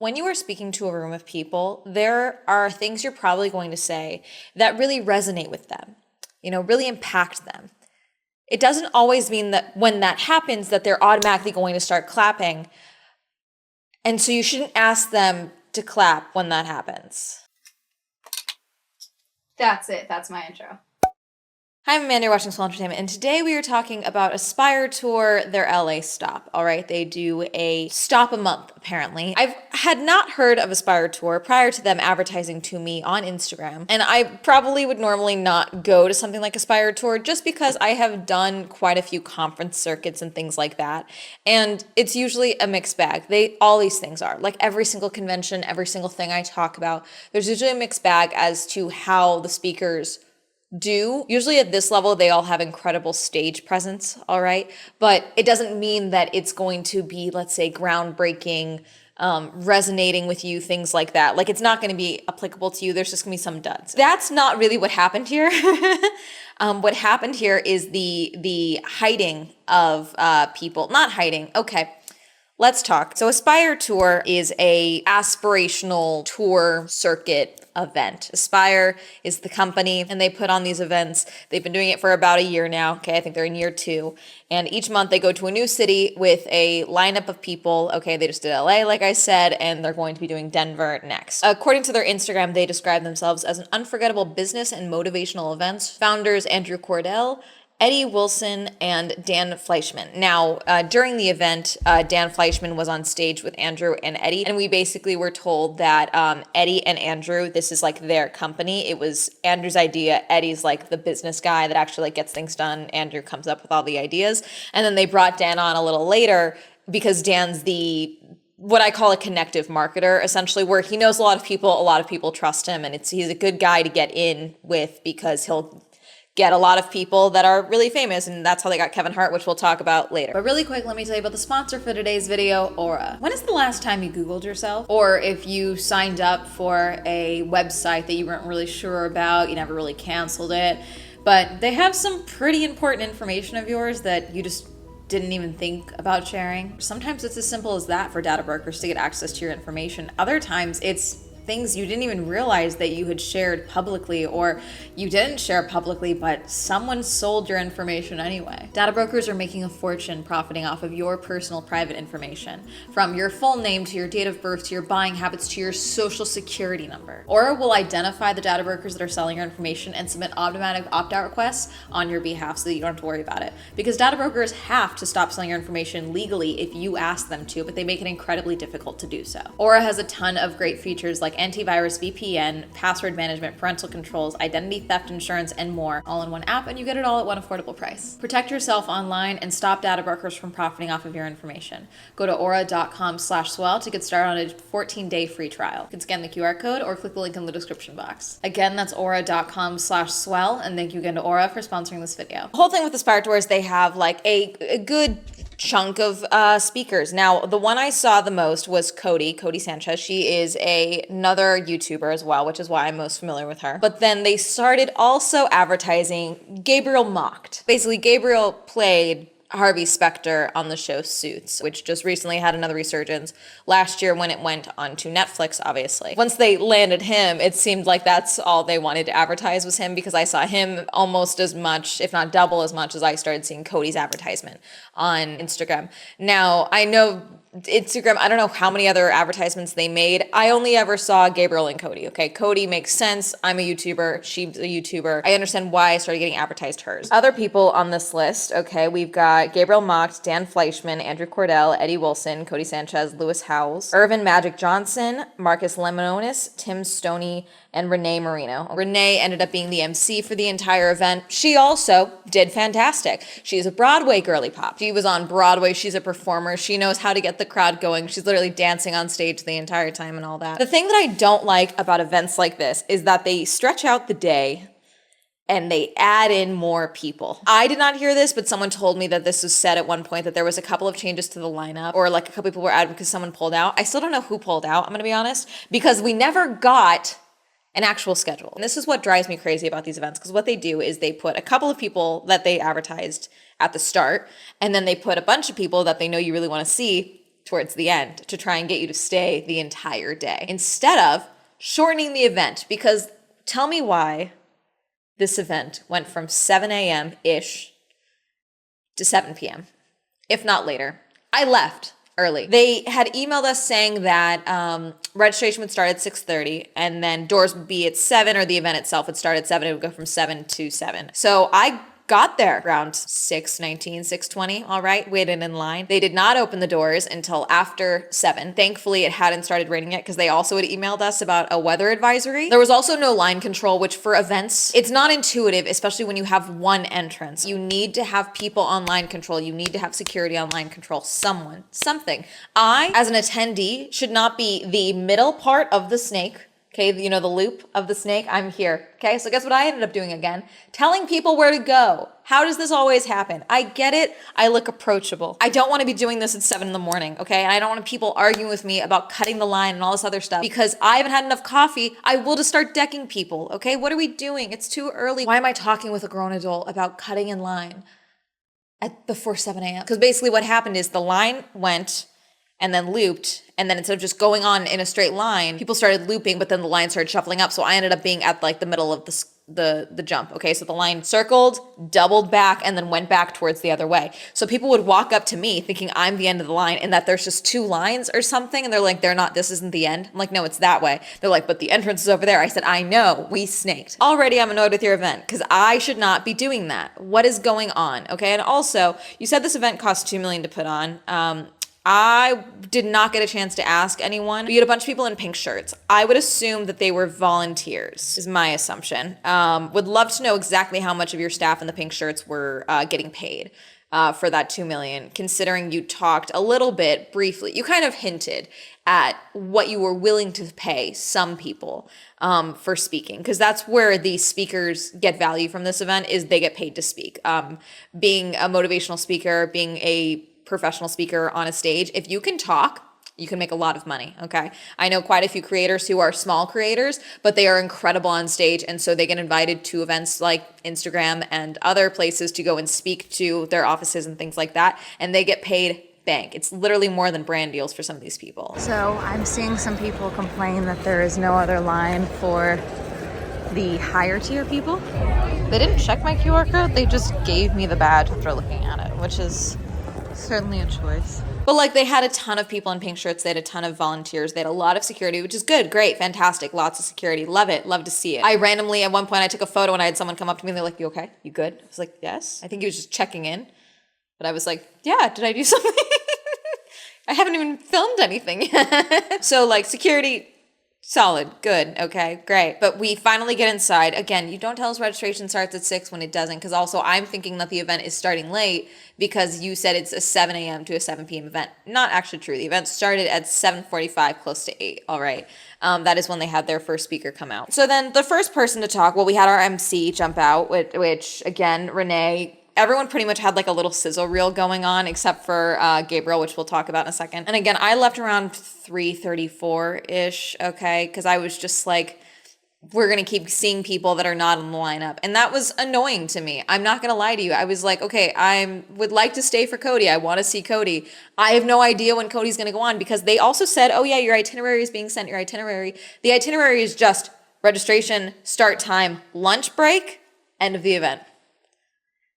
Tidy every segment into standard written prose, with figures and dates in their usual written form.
When you are speaking to a room of people, there are things you're probably going to say that really resonate with them, really impact them. It doesn't always mean that when that happens that they're automatically going to start clapping. And so you shouldn't ask them to clap when that happens. That's it. That's my intro. Hi, I'm Amanda, you're watching Swell Entertainment, and today we are talking about Aspire Tour, their LA stop, all right? They do a stop a month, apparently. I had not heard of Aspire Tour prior to them advertising to me on Instagram, and I probably would normally not go to something like Aspire Tour just because I have done quite a few conference circuits and things like that, and it's usually a mixed bag. All these things are. Like every single convention, every single thing I talk about, there's usually a mixed bag as to how the speakers do. Usually at this level, they all have incredible stage presence, all right? But it doesn't mean that it's going to be, let's say, groundbreaking, resonating with you, things like that. Like it's not going to be applicable to you. There's just going to be some duds. That's not really what happened here. What happened here is the hiding of people. Not hiding. Okay. Let's talk. So Aspire Tour is a aspirational tour circuit event. Aspire is the company and they put on these events. They've been doing it for about a year now. Okay, I think they're in year 2. And each month they go to a new city with a lineup of people. Okay, they just did LA, like I said, and they're going to be doing Denver next. According to their Instagram, they describe themselves as an unforgettable business and motivational events. Founders Andrew Cordell, Eddie Wilson, and Dan Fleischman. Now, during the event, Dan Fleischman was on stage with Andrew and Eddie, and we basically were told that Eddie and Andrew, this is like their company. It was Andrew's idea. Eddie's like the business guy that actually like gets things done. Andrew comes up with all the ideas. And then they brought Dan on a little later because Dan's what I call a connective marketer, essentially, where he knows a lot of people trust him, and he's a good guy to get in with because he'll get a lot of people that are really famous, and that's how they got Kevin Hart, which we'll talk about later. But really quick, let me tell you about the sponsor for today's video, Aura. When is the last time you Googled yourself? Or if you signed up for a website that you weren't really sure about, you never really canceled it, but they have some pretty important information of yours that you just didn't even think about sharing. Sometimes it's as simple as that for data brokers to get access to your information. Other times it's things you didn't even realize that you had shared publicly, or you didn't share publicly, but someone sold your information anyway. Data brokers are making a fortune profiting off of your personal private information, from your full name to your date of birth to your buying habits to your social security number. Aura will identify the data brokers that are selling your information and submit automatic opt-out requests on your behalf so that you don't have to worry about it. Because data brokers have to stop selling your information legally if you ask them to, but they make it incredibly difficult to do so. Aura has a ton of great features like antivirus, VPN, password management, parental controls, identity theft insurance, and more, all in one app, and you get it all at one affordable price. Protect yourself online and stop data brokers from profiting off of your information. Go to aura.com/swell to get started on a 14-day free trial. You can scan the QR code or click the link in the description box. Again, that's aura.com/swell, and thank you again to Aura for sponsoring this video. The whole thing with Aspire Tour is they have like a good chunk of speakers. Now, the one I saw the most was Cody Sanchez. She is another YouTuber as well, which is why I'm most familiar with her. But then they started also advertising Gabriel Macht. Basically, Gabriel played Harvey Specter on the show Suits, which just recently had another resurgence last year when it went onto Netflix, obviously. Once they landed him, it seemed like that's all they wanted to advertise was him, because I saw him almost as much, if not double as much, as I started seeing Cody's advertisement on Instagram. Now, I know Instagram, I don't know how many other advertisements they made. I only ever saw Gabriel and Cody, okay? Cody makes sense. I'm a YouTuber. She's a YouTuber. I understand why I started getting advertised hers. Other people on this list, okay, we've got Gabriel Macht, Dan Fleischman, Andrew Cordell, Eddie Wilson, Cody Sanchez, Lewis Howes, Irvin Magic Johnson, Marcus Lemonis, Tim Stoney, and Renee Marino. Renee ended up being the MC for the entire event. She also did fantastic. She's a Broadway girly pop. She was on Broadway. She's a performer. She knows how to get the crowd going. She's literally dancing on stage the entire time and all that. The thing that I don't like about events like this is that they stretch out the day and they add in more people. I did not hear this, but someone told me that this was said at one point, that there was a couple of changes to the lineup, or like a couple people were added because someone pulled out. I still don't know who pulled out, I'm gonna be honest, because we never got an actual schedule. And this is what drives me crazy about these events, because what they do is they put a couple of people that they advertised at the start, and then they put a bunch of people that they know you really want to see towards the end to try and get you to stay the entire day instead of shortening the event. Because tell me why this event went from 7 a.m.-ish to 7 p.m., if not later. I left early. They had emailed us saying that registration would start at 6:30 and then doors would be at 7, or the event itself would start at 7. It would go from 7 to 7. So I got there around 6:19, 6:20, all right, waited in line. They did not open the doors until after 7. Thankfully, it hadn't started raining yet because they also had emailed us about a weather advisory. There was also no line control, which for events, it's not intuitive, especially when you have one entrance. You need to have people on line control. You need to have security on line control, someone, something. I, as an attendee, should not be the middle part of the snake. Okay, you know, the loop of the snake, I'm here. Okay, so guess what I ended up doing again? Telling people where to go. How does this always happen? I get it. I look approachable. I don't want to be doing this at 7 in the morning, okay? And I don't want people arguing with me about cutting the line and all this other stuff because I haven't had enough coffee. I will just start decking people, okay? What are we doing? It's too early. Why am I talking with a grown adult about cutting in line before 7 a.m.? Because basically what happened is the line went and then looped, and then instead of just going on in a straight line, people started looping, but then the line started shuffling up. So I ended up being at like the middle of the jump. Okay, so the line circled, doubled back, and then went back towards the other way. So people would walk up to me thinking I'm the end of the line and that there's just 2 lines or something, and they're like, they're not, this isn't the end. I'm like, no, it's that way. They're like, but the entrance is over there. I said, I know, we snaked. Already I'm annoyed with your event because I should not be doing that. What is going on? Okay, and also, you said this event cost $2 million to put on. I did not get a chance to ask anyone. You had a bunch of people in pink shirts. I would assume that they were volunteers, is my assumption. Would love to know exactly how much of your staff in the pink shirts were getting paid for that $2 million, considering you talked a little bit briefly. You kind of hinted at what you were willing to pay some people for speaking, because that's where the speakers get value from this event, is they get paid to speak. Being a motivational speaker, being a professional speaker on a stage, if you can talk, you can make a lot of money, okay? I know quite a few creators who are small creators, but they are incredible on stage, and so they get invited to events like Instagram and other places to go and speak to their offices and things like that, and they get paid bank. It's literally more than brand deals for some of these people. So I'm seeing some people complain that there is no other line for the higher tier people. They didn't check my QR code, they just gave me the badge after looking at it, which is certainly a choice. But like, they had a ton of people in pink shirts, they had a ton of volunteers, they had a lot of security, which is good, great, fantastic, lots of security, love it, love to see it. I randomly, at one point, I took a photo and I had someone come up to me and they're like, you okay? You good? I was like, yes. I think he was just checking in. But I was like, yeah, did I do something? I haven't even filmed anything yet. So like, security, solid, good, okay, great. But we finally get inside. Again, you don't tell us registration starts at 6 when it doesn't, because also I'm thinking that the event is starting late because you said it's a 7 a.m. to a 7 p.m. event. Not actually true. The event started at 7:45, close to 8, all right? That is when they had their first speaker come out. So then the first person to talk, well, we had our MC jump out, which again, Renee, everyone pretty much had like a little sizzle reel going on except for Gabriel, which we'll talk about in a second. And again, I left around 3:34-ish, okay? Because I was just like, we're going to keep seeing people that are not in the lineup. And that was annoying to me. I'm not going to lie to you. I was like, okay, I would like to stay for Cody. I want to see Cody. I have no idea when Cody's going to go on, because they also said, oh yeah, your itinerary is being sent, your itinerary. The itinerary is just registration, start time, lunch break, end of the event.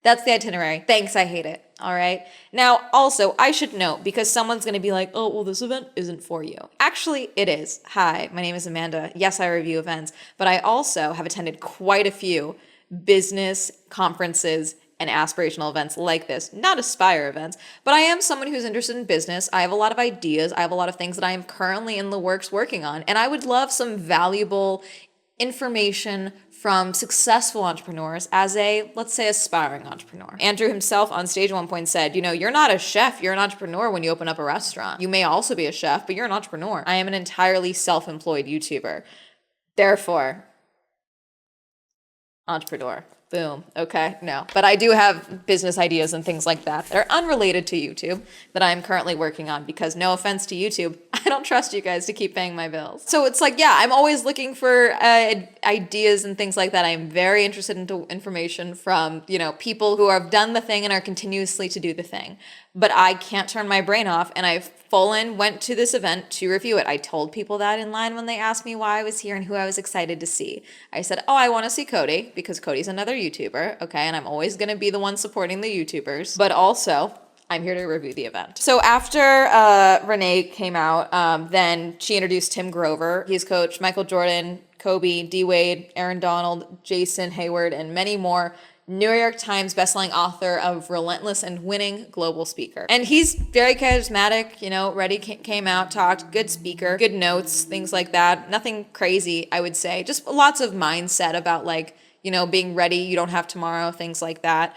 That's the itinerary. Thanks, I hate it. All right. Now, also, I should note, because someone's going to be like, oh, well, this event isn't for you. Actually, it is. Hi, my name is Amanda. Yes, I review events, but I also have attended quite a few business conferences and aspirational events like this. Not Aspire events, but I am someone who's interested in business. I have a lot of ideas. I have a lot of things that I am currently in the works working on, and I would love some valuable information from successful entrepreneurs as a, let's say, aspiring entrepreneur. Andrew himself on stage at one point said, you know, you're not a chef, you're an entrepreneur when you open up a restaurant. You may also be a chef, but you're an entrepreneur. I am an entirely self-employed YouTuber. Therefore, entrepreneur. Boom. Okay. No. But I do have business ideas and things like that that are unrelated to YouTube that I'm currently working on, because no offense to YouTube, I don't trust you guys to keep paying my bills. So it's like, yeah, I'm always looking for ideas and things like that. I'm very interested in information from, you know, people who have done the thing and are continuously to do the thing. But I can't turn my brain off, and I full-in went to this event to review it. I told people that in line when they asked me why I was here and who I was excited to see. I said, oh, I want to see Cody because Cody's another YouTuber, okay? And I'm always going to be the one supporting the YouTubers. But also, I'm here to review the event. So after Renee came out, then she introduced Tim Grover. He's coached Michael Jordan, Kobe, D-Wade, Aaron Donald, Jason Hayward, and many more. New York Times bestselling author of Relentless and winning global speaker. And he's very charismatic, you know, ready, came out, talked, good speaker, good notes, things like that. Nothing crazy, I would say. Just lots of mindset about like, you know, being ready, you don't have tomorrow, things like that.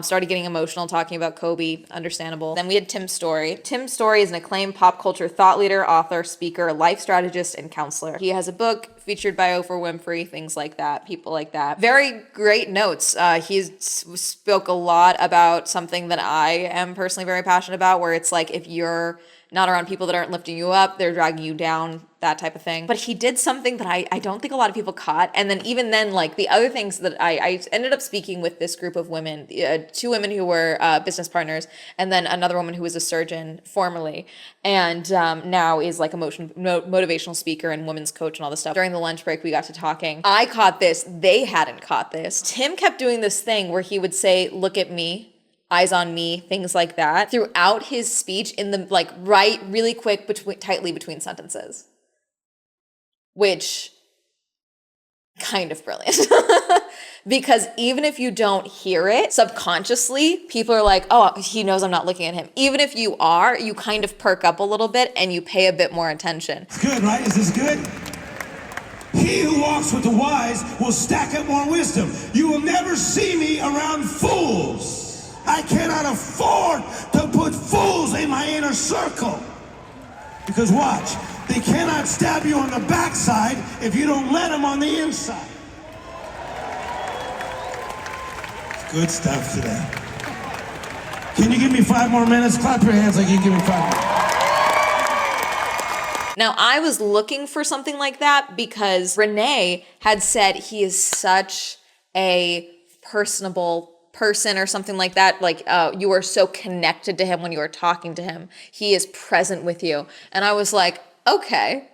Started getting emotional talking about Kobe, understandable. Then we had Tim Story. Tim Story is an acclaimed pop culture thought leader, author, speaker, life strategist, and counselor. He has a book featured by Oprah Winfrey, things like that, people like that. Very great notes. He spoke a lot about something that I am personally very passionate about, where it's like if you're not around people that aren't lifting you up, they're dragging you down, that type of thing. But he did something that I don't think a lot of people caught. And then even then, like the other things that I ended up speaking with this group of women, two women who were business partners, and then another woman who was a surgeon formerly, and now is like a motivational speaker and women's coach and all this stuff. During the lunch break, we got to talking. I caught this. They hadn't caught this. Tim kept doing this thing where he would say, look at me, eyes on me, things like that, throughout his speech in the like right, really quick, tightly between sentences, which kind of brilliant. Because even if you don't hear it subconsciously, people are like, oh, he knows I'm not looking at him. Even if you are, you kind of perk up a little bit and you pay a bit more attention. It's good, right? Is this good? He who walks with the wise will stack up more wisdom. You will never see me around fools. I cannot afford to put fools in my inner circle. Because watch, they cannot stab you on the backside if you don't let them on the inside. It's good stuff today. Can you give me 5 more minutes? Clap your hands like you give me 5 more. Now, I was looking for something like that because Renee had said he is such a personable person or something like that. Like you are so connected to him when you are talking to him. He is present with you. And I was like, okay.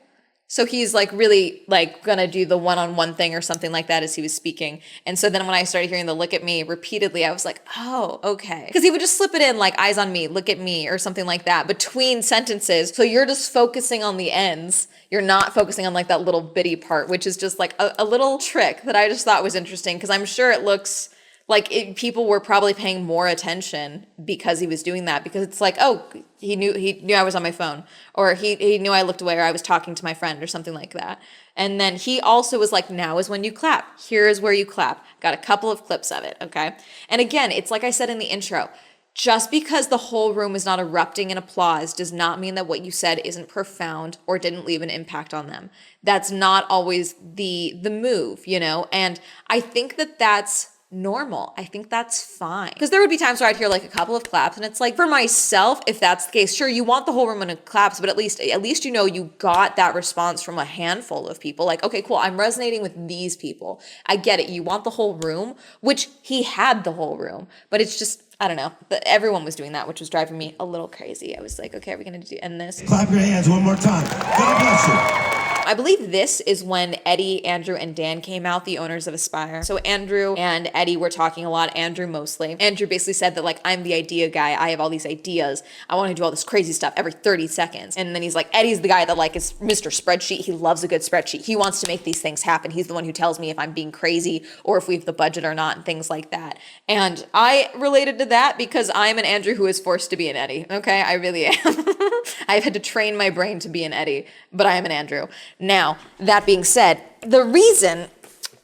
So he's like really like gonna do the one-on-one thing or something like that as he was speaking. And so then when I started hearing the look at me repeatedly, I was like, oh, okay. Because he would just slip it in like eyes on me, look at me or something like that between sentences. So you're just focusing on the ends. You're not focusing on like that little bitty part, which is just like a little trick that I just thought was interesting because I'm sure it looks like people were probably paying more attention because he was doing that, because it's like, oh, he knew I was on my phone, or he knew I looked away, or I was talking to my friend or something like that. And then he also was like, now is when you clap. Here is where you clap. Got a couple of clips of it, okay? And again, it's like I said in the intro, just because the whole room is not erupting in applause does not mean that what you said isn't profound or didn't leave an impact on them. That's not always the move, you know? And I think that that's normal. I think that's fine. Because there would be times where I'd hear like a couple of claps and it's like, for myself, if that's the case, sure, you want the whole room in claps, but at least you know you got that response from a handful of people. Like, okay, cool, I'm resonating with these people. I get it. You want the whole room, which he had the whole room, but it's just, I don't know. But everyone was doing that, which was driving me a little crazy. I was like, okay, are we going to end this? Clap your hands one more time. God bless you. I believe this is when Eddie, Andrew, and Dan came out, the owners of Aspire. So Andrew and Eddie were talking a lot, Andrew mostly. Andrew basically said that like, I'm the idea guy. I have all these ideas. I want to do all this crazy stuff every 30 seconds. And then he's like, Eddie's the guy that like is Mr. Spreadsheet. He loves a good spreadsheet. He wants to make these things happen. He's the one who tells me if I'm being crazy or if we have the budget or not and things like that. And I related to that because I'm an Andrew who is forced to be an Eddie. Okay, I really am. I've had to train my brain to be an Eddie, but I am an Andrew. Now, that being said, the reason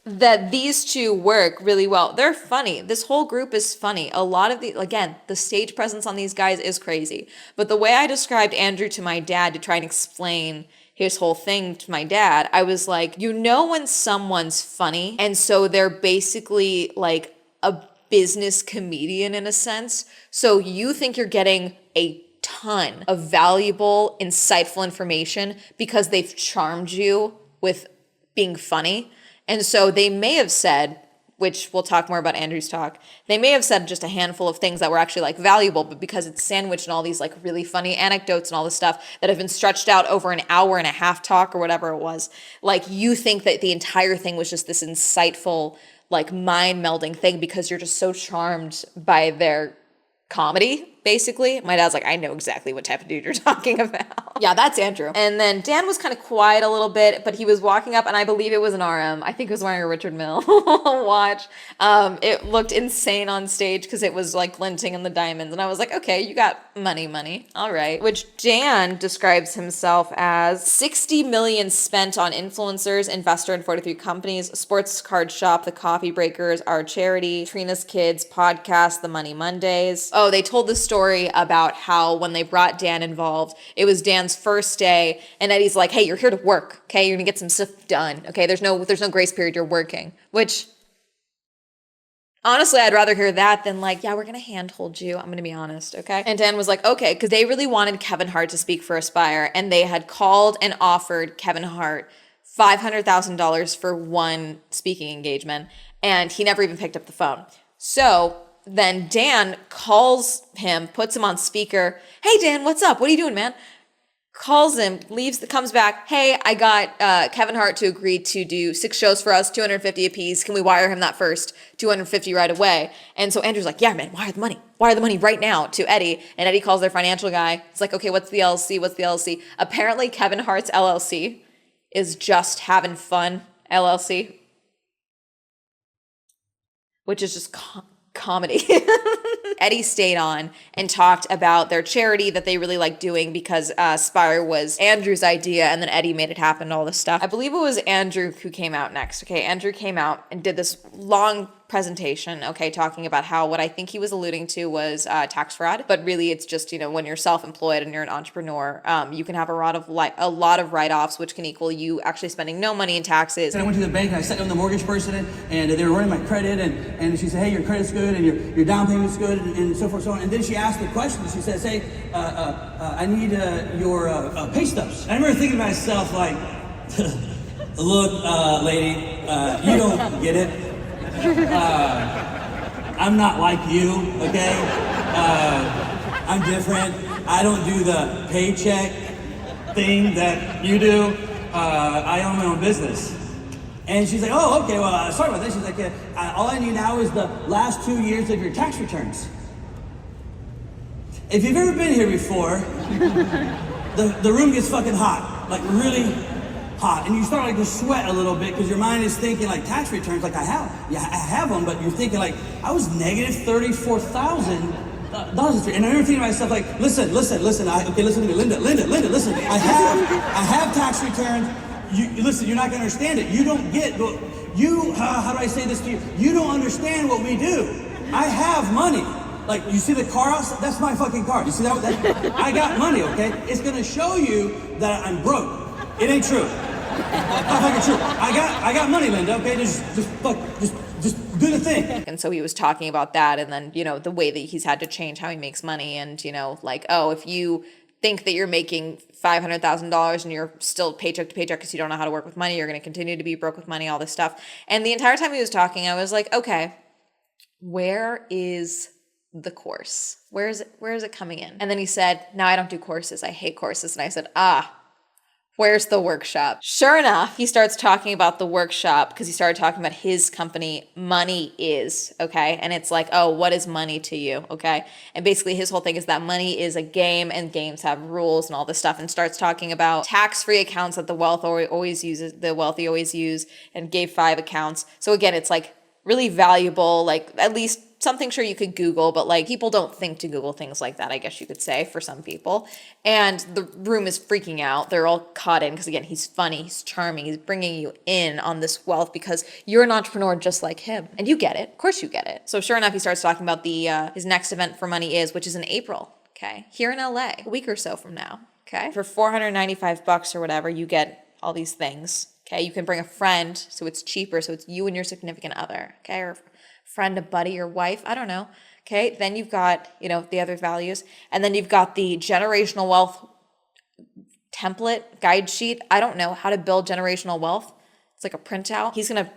that these two work really well, they're funny. This whole group is funny. A lot of the stage presence on these guys is crazy. But the way I described Andrew to my dad to try and explain his whole thing to my dad, I was like, you know when someone's funny, and so they're basically like a business comedian in a sense. So you think you're getting a ton of valuable, insightful information because they've charmed you with being funny. And so they may have said which we'll talk more about Andrew's talk, they may have said just a handful of things that were actually like valuable, but because it's sandwiched in all these like really funny anecdotes and all this stuff that have been stretched out over an hour and a half talk or whatever it was, like you think that the entire thing was just this insightful, like mind melding thing because you're just so charmed by their comedy, basically. My dad's like, I know exactly what type of dude you're talking about. Yeah, that's Andrew. And then Dan was kind of quiet a little bit, but he was walking up, and I believe it was an RM. I think he was wearing a Richard Mille watch. It looked insane on stage because it was like glinting in the diamonds. And I was like, okay, you got money. All right. Which Dan describes himself as 60 million spent on influencers, investor in 43 companies, sports card shop, the Coffee Breakers, our charity, Trina's Kids, podcast, The Money Mondays. Oh, they told the story about how when they brought Dan involved, it was Dan's first day, and Eddie's like, hey, you're here to work, okay? You're gonna get some stuff done, okay? There's no grace period, you're working. Which, honestly, I'd rather hear that than like, yeah, we're gonna handhold you. I'm gonna be honest, okay? And Dan was like, okay, because they really wanted Kevin Hart to speak for Aspire, and they had called and offered Kevin Hart $500,000 for one speaking engagement, and he never even picked up the phone. So then Dan calls him, puts him on speaker. Hey, Dan, what's up? What are you doing, man? Calls him, leaves, comes back. Hey, I got Kevin Hart to agree to do 6 shows for us, 250 apiece. Can we wire him that first? 250 right away. And so Andrew's like, yeah, man, wire the money. Wire the money right now to Eddie. And Eddie calls their financial guy. It's like, okay, what's the LLC? What's the LLC? Apparently Kevin Hart's LLC is Just Having Fun LLC, which is just comedy. Eddie stayed on and talked about their charity that they really like doing because Spire was Andrew's idea, and then Eddie made it happen and all this stuff. I believe it was Andrew who came out next. Okay, Andrew came out and did this long presentation, okay, talking about how what I think he was alluding to was tax fraud, but really it's just, you know, when you're self-employed and you're an entrepreneur, you can have a lot of write-offs, which can equal you actually spending no money in taxes. And I went to the bank and I sat down with the mortgage person and they were running my credit and she said, hey, your credit's good and your down payment's good and so forth and so on. And then she asked the question. She says, hey, I need your pay stubs. And I remember thinking to myself like, look, lady, you don't get it. I'm not like you, okay? I'm different. I don't do the paycheck thing that you do. I own my own business. And she's like, oh, okay, well, sorry about this. She's like, all I need now is the last 2 years of your tax returns. If you've ever been here before, the room gets fucking hot, like really hot, and you start like to sweat a little bit because your mind is thinking like tax returns, like I have them, but you're thinking like I was negative $34,000. And I remember thinking to myself like, listen, listen to me, Linda, listen, I have tax returns. You listen, you're not gonna understand it. You don't get how do I say this to you? You don't understand what we do. I have money. Like, you see the car outside? That's my fucking car. You see that? I got money, okay? It's gonna show you that I'm broke. It ain't true. Not fucking true. I got money, Linda. Okay, just do the thing. And so he was talking about that, and then, you know, the way that he's had to change how he makes money, and, you know, like, oh, if you think that you're making $500,000 and you're still paycheck to paycheck because you don't know how to work with money, you're going to continue to be broke with money, all this stuff. And the entire time he was talking, I was like, okay, where is the course? Where is it coming in? And then he said, no, I don't do courses. I hate courses. And I said, where's the workshop? Sure enough, he starts talking about the workshop because he started talking about his company, Money Is, okay? And it's like, oh, what is money to you, okay? And basically his whole thing is that money is a game and games have rules and all this stuff, and starts talking about tax-free accounts that the wealthy always use, and gave 5 accounts. So again, it's like really valuable, like at least something sure you could Google, but like people don't think to Google things like that, I guess you could say, for some people. And the room is freaking out. They're all caught in because, again, he's funny, he's charming, he's bringing you in on this wealth because you're an entrepreneur just like him. And you get it. Of course you get it. So sure enough, he starts talking about the his next event for Money Is, which is in April, okay? Here in LA, a week or so from now, okay? For $495 or whatever, you get all these things, okay? You can bring a friend, so it's cheaper, so it's you and your significant other, okay? Or friend, a buddy, your wife, I don't know. Okay, then you've got, you know, the other values. And then you've got the generational wealth template guide sheet. I don't know how to build generational wealth. It's like a printout. He's going to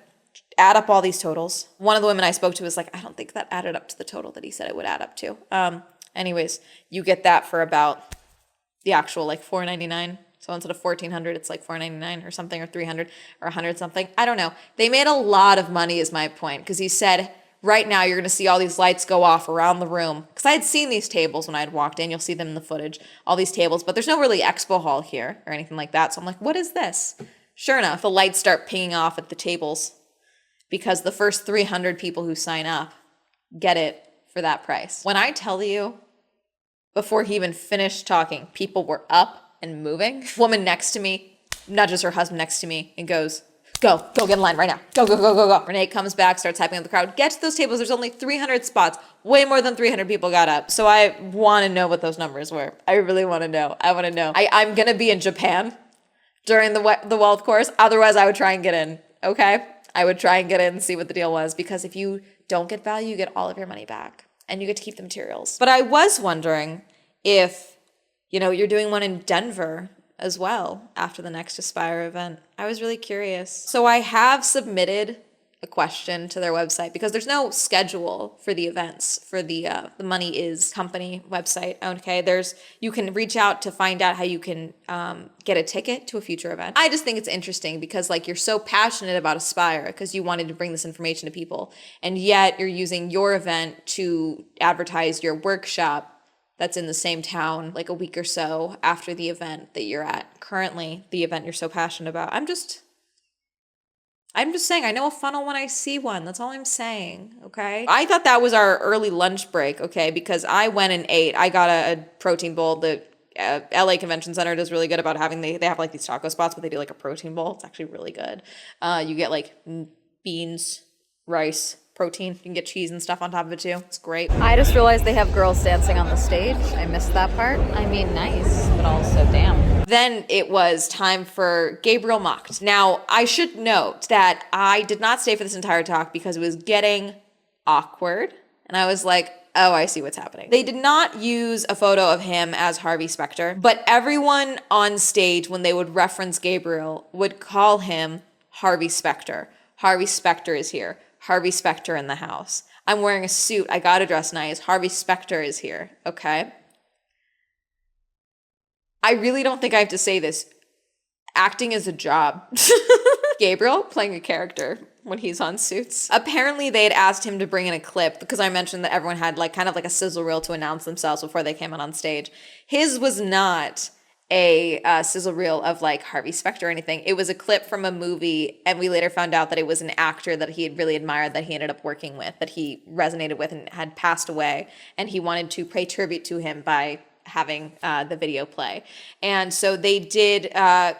add up all these totals. One of the women I spoke to was like, I don't think that added up to the total that he said it would add up to. Anyways, you get that for about the actual like $499. So instead of $1,400, it's like $499 or something, or $300 or $100 something. I don't know. They made a lot of money is my point, because he said, right now you're going to see all these lights go off around the room. Because I had seen these tables when I had walked in. You'll see them in the footage, all these tables. But there's no really expo hall here or anything like that. So I'm like, what is this? Sure enough, the lights start pinging off at the tables because the first 300 people who sign up get it for that price. When I tell you, before he even finished talking, people were up and moving. Woman next to me nudges her husband next to me and goes, go get in line right now. Go. Renee comes back, starts hyping up the crowd. Get to those tables. There's only 300 spots. Way more than 300 people got up. So I want to know what those numbers were. I really want to know. I want to know. I'm going to be in Japan during the wealth course. Otherwise, I would try and get in. Okay? I would try and get in and see what the deal was. Because if you don't get value, you get all of your money back. And you get to keep the materials. But I was wondering if, you're doing one in Denver as well after the next Aspire event. I was really curious. So I have submitted a question to their website because there's no schedule for the events for the Money Is company website. Okay, you can reach out to find out how you can get a ticket to a future event. I just think it's interesting because like you're so passionate about Aspire because you wanted to bring this information to people, and yet you're using your event to advertise your workshop that's in the same town like a week or so after the event that you're at currently, the event you're so passionate about. I'm just saying, I know a funnel when I see one. That's all I'm saying, okay? I thought that was our early lunch break, okay? Because I went and ate. I got a protein bowl. The LA Convention Center does really good about having, they have like these taco spots, but they do like a protein bowl. It's actually really good. You get like beans, rice, protein. You can get cheese and stuff on top of it too. It's great. I just realized they have girls dancing on the stage. I missed that part. I mean, nice, but also damn. Then it was time for Gabriel Macht. Now, I should note that I did not stay for this entire talk because it was getting awkward. And I was like, oh, I see what's happening. They did not use a photo of him as Harvey Specter, but everyone on stage, when they would reference Gabriel, would call him Harvey Specter. Harvey Specter is here. Harvey Specter in the house. I'm wearing a suit. I gotta dress nice. Harvey Specter is here, okay? I really don't think I have to say this. Acting is a job. Gabriel playing a character when he's on Suits. Apparently they had asked him to bring in a clip because I mentioned that everyone had like kind of like a sizzle reel to announce themselves before they came out on stage. His was not a sizzle reel of like Harvey Specter or anything. It was a clip from a movie, and we later found out that it was an actor that he had really admired, that he ended up working with, that he resonated with and had passed away, and he wanted to pay tribute to him by having the video play. And so they did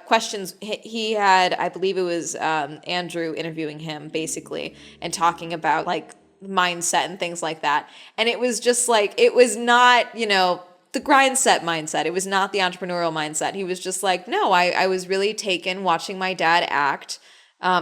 questions. He had, I believe it was Andrew interviewing him basically and talking about like mindset and things like that. And it was just like, it was not, the grind set mindset. It was not the entrepreneurial mindset. He was just like, no, I was really taken watching my dad act.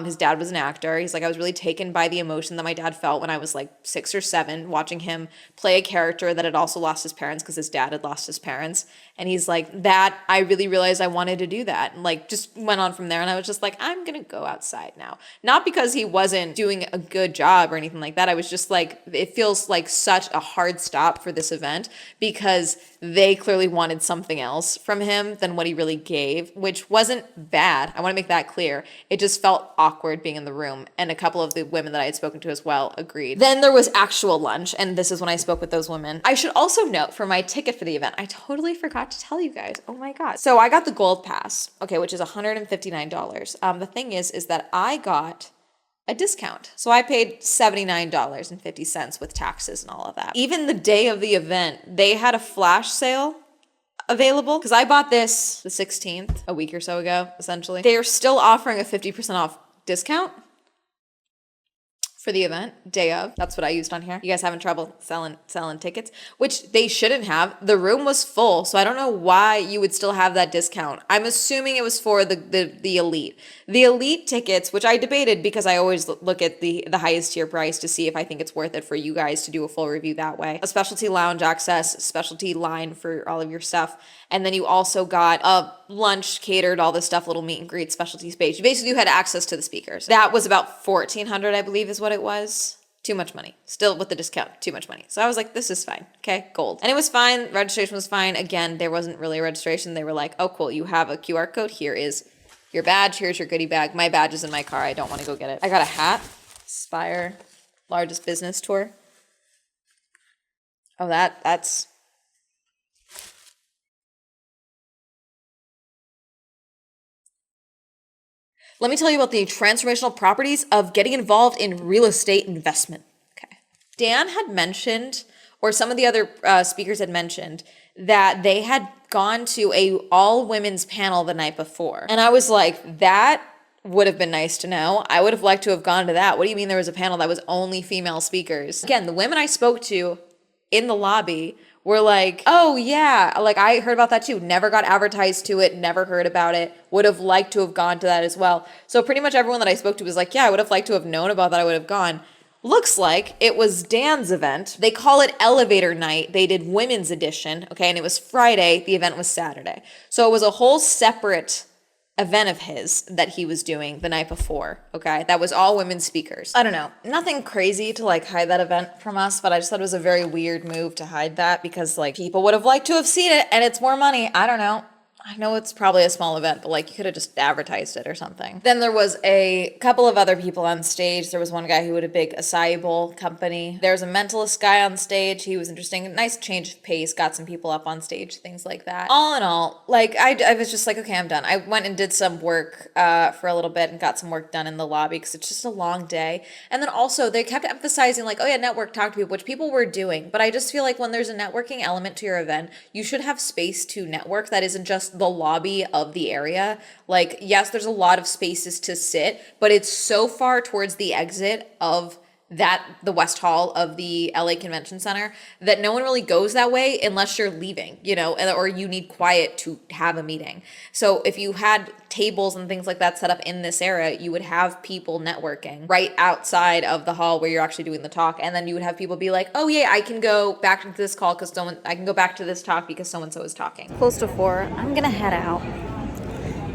His dad was an actor. He's like, I was really taken by the emotion that my dad felt when I was like 6 or 7, watching him play a character that had also lost his parents because his dad had lost his parents. And he's like, that, I really realized I wanted to do that. And like, just went on from there. And I was just like, I'm going to go outside now. Not because he wasn't doing a good job or anything like that. I was just like, it feels like such a hard stop for this event because they clearly wanted something else from him than what he really gave, which wasn't bad. I want to make that clear. It just felt awkward being in the room. And a couple of the women that I had spoken to as well agreed. Then there was actual lunch. And this is when I spoke with those women. I should also note for my ticket for the event, I totally forgot to tell you guys. Oh my God. So I got the gold pass, okay, which is $159. The thing is that I got a discount. So I paid $79.50 with taxes and all of that. Even the day of the event, they had a flash sale available because I bought this the 16th, a week or so ago, essentially. They are still offering a 50% off discount for the event, day of. That's what I used on here. You guys having trouble selling tickets, which they shouldn't have. The room was full, so I don't know why you would still have that discount. I'm assuming it was for the elite. The elite tickets, which I debated because I always look at the highest tier price to see if I think it's worth it for you guys to do a full review that way. A specialty lounge access, specialty line for all of your stuff. And then you also got a lunch catered, all this stuff, little meet and greet, specialty space. You had access to the speakers. That was about $1,400, I believe is what it was. Too much money. Still with the discount, too much money. So I was like, this is fine. Okay, gold. And it was fine. Registration was fine. Again, there wasn't really a registration. They were like, oh, cool. You have a QR code. Here is your badge. Here's your goodie bag. My badge is in my car. I don't want to go get it. I got a hat. Spire, largest business tour. Oh, that's... Let me tell you about the transformational properties of getting involved in real estate investment. Okay. Dan had mentioned, or some of the other speakers had mentioned, that they had gone to a all women's panel the night before. And I was like, that would have been nice to know. I would have liked to have gone to that. What do you mean there was a panel that was only female speakers? Again, the women I spoke to in the lobby were like, oh yeah, like I heard about that too. Never got advertised to it, never heard about it. Would have liked to have gone to that as well. So pretty much everyone that I spoke to was like, yeah, I would have liked to have known about that. I would have gone. Looks like it was Dan's event. They call it Elevator Night. They did women's edition, okay? And it was Friday. The event was Saturday. So it was a whole separate event of his that he was doing the night before, okay? That was all women speakers. I don't know, nothing crazy to like hide that event from us, but I just thought it was a very weird move to hide that because like people would have liked to have seen it and it's more money. I don't know. I know it's probably a small event, but like you could have just advertised it or something. Then there was a couple of other people on stage. There was one guy who had a big acai bowl company. There was a mentalist guy on stage. He was interesting. Nice change of pace. Got some people up on stage, things like that. All in all, like I was just like, okay, I'm done. I went and did some work for a little bit and got some work done in the lobby because it's just a long day. And then also they kept emphasizing like, oh yeah, network, talk to people, which people were doing. But I just feel like when there's a networking element to your event, you should have space to network that isn't just the lobby of the area. Like, yes, there's a lot of spaces to sit, but it's so far towards the exit of the West Hall of the LA Convention Center that no one really goes that way unless you're leaving, you know, or you need quiet to have a meeting. So if you had tables and things like that set up in this area, you would have people networking right outside of the hall where you're actually doing the talk. And then you would have people be like, oh yeah, I can go back into this call because I can go back to this talk because so-and-so is talking. Close to 4. I'm gonna head out.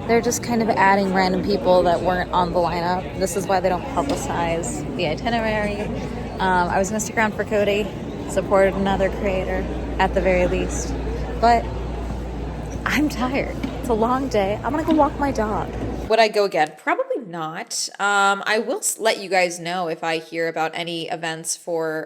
They're just kind of adding random people that weren't on the lineup. This is why they don't publicize the itinerary. I was gonna stick around for Cody, support another creator at the very least. But I'm tired. It's a long day. I'm gonna go walk my dog. Would I go again? Probably not. I will let you guys know if I hear about any events for,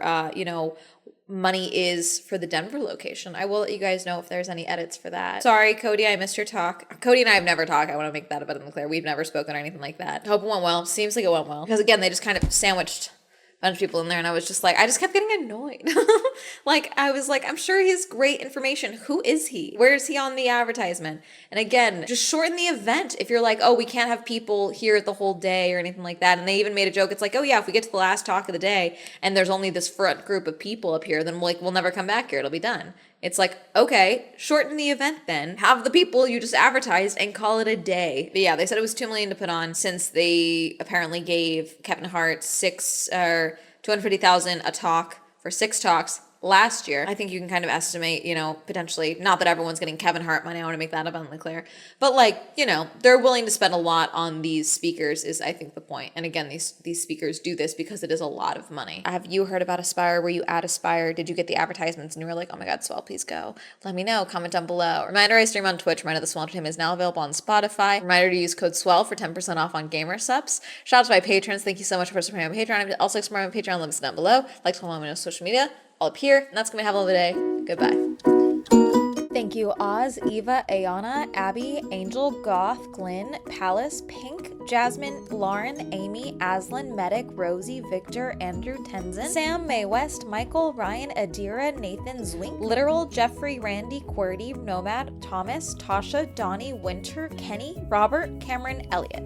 money is for the Denver location. I will let you guys know if there's any edits for that. Sorry, Cody, I missed your talk. Cody and I have never talked. I want to make that abundantly clear. We've never spoken or anything like that. Hope it went well. Seems like it went well. Because again, they just kind of sandwiched a bunch of people in there and I was just like, I just kept getting annoyed. Like, I was like, I'm sure he has great information. Who is he? Where is he on the advertisement? And again, just shorten the event. If you're like, oh, we can't have people here the whole day or anything like that. And they even made a joke. It's like, oh yeah, if we get to the last talk of the day and there's only this front group of people up here, then we'll never come back here. It'll be done. It's like, okay, shorten the event then. Have the people you just advertised and call it a day. But yeah, they said it was $2 million to put on since they apparently gave Kevin Hart $250,000 a talk for 6 talks last year. I think you can kind of estimate, potentially, not that everyone's getting Kevin Hart money, I want to make that abundantly clear, but like, they're willing to spend a lot on these speakers is I think the point. And again, these speakers do this because it is a lot of money. Have you heard about Aspire? Were you at Aspire? Did you get the advertisements and you were like, oh my God, Swell, please go? Let me know, comment down below. Reminder, I stream on Twitch. Reminder, the Swell Entertainment is now available on Spotify. Reminder to use code SWELL for 10% off on gamer subs. Shout out to my patrons. Thank you so much for supporting my Patreon. Also support my Patreon, links down below. Like to follow me on social media. All up here, and that's gonna be have a day. Goodbye. Thank you, Oz, Eva, Ayana, Abby, Angel, Goth, Glenn, Palace, Pink, Jasmine, Lauren, Amy, Aslan, Medic, Rosie, Victor, Andrew, Tenzin, Sam, May West, Michael, Ryan, Adira, Nathan, Zwink, Literal, Jeffrey, Randy, QWERTY, Nomad, Thomas, Tasha, Donnie, Winter, Kenny, Robert, Cameron, Elliott.